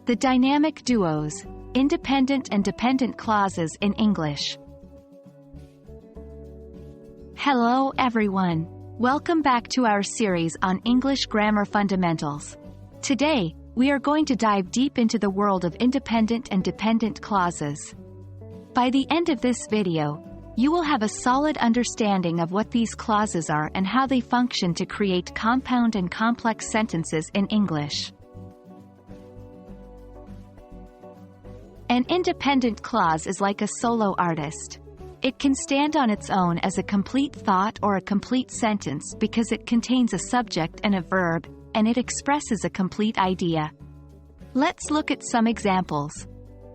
The dynamic duos, independent and dependent clauses in English. Hello everyone. Welcome back to our series on English grammar fundamentals. Today, we are going to dive deep into the world of independent and dependent clauses. By the end of this video, you will have a solid understanding of what these clauses are and how they function to create compound and complex sentences in English. An independent clause is like a solo artist. It can stand on its own as a complete thought or a complete sentence because it contains a subject and a verb, and it expresses a complete idea. Let's look at some examples.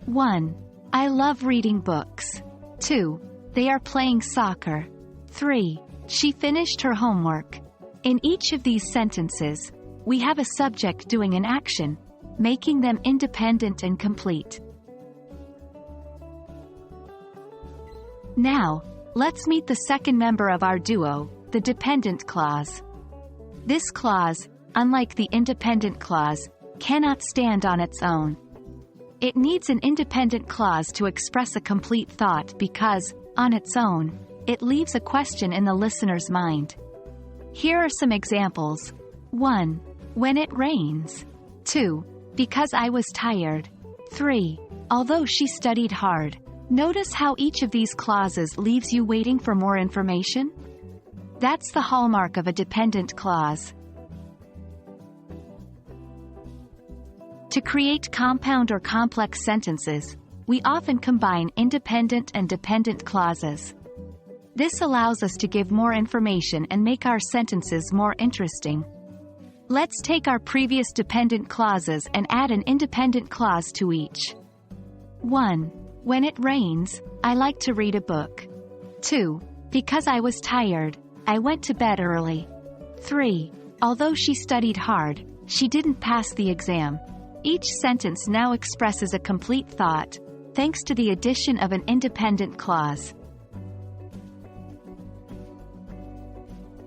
1. I love reading books. 2. They are playing soccer. 3. She finished her homework. In each of these sentences, we have a subject doing an action, making them independent and complete. Now, let's meet the second member of our duo, the dependent clause. This clause, unlike the independent clause, cannot stand on its own. It needs an independent clause to express a complete thought because, on its own, it leaves a question in the listener's mind. Here are some examples. 1. When it rains. 2. Because I was tired. 3. Although she studied hard. Notice how each of these clauses leaves you waiting for more information? That's the hallmark of a dependent clause. To create compound or complex sentences, we often combine independent and dependent clauses. This allows us to give more information and make our sentences more interesting. Let's take our previous dependent clauses and add an independent clause to each. 1. When it rains, I like to read a book. 2. Because I was tired, I went to bed early. 3. Although she studied hard, she didn't pass the exam. Each sentence now expresses a complete thought, thanks to the addition of an independent clause.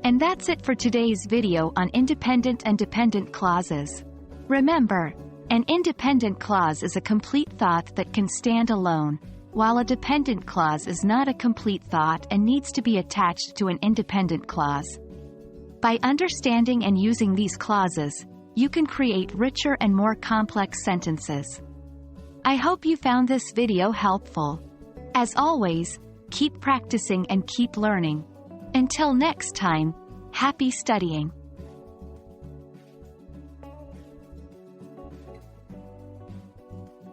And that's it for today's video on independent and dependent clauses. Remember, an independent clause is a complete thought that can stand alone, while a dependent clause is not a complete thought and needs to be attached to an independent clause. By understanding and using these clauses, you can create richer and more complex sentences. I hope you found this video helpful. As always, keep practicing and keep learning. Until next time, happy studying!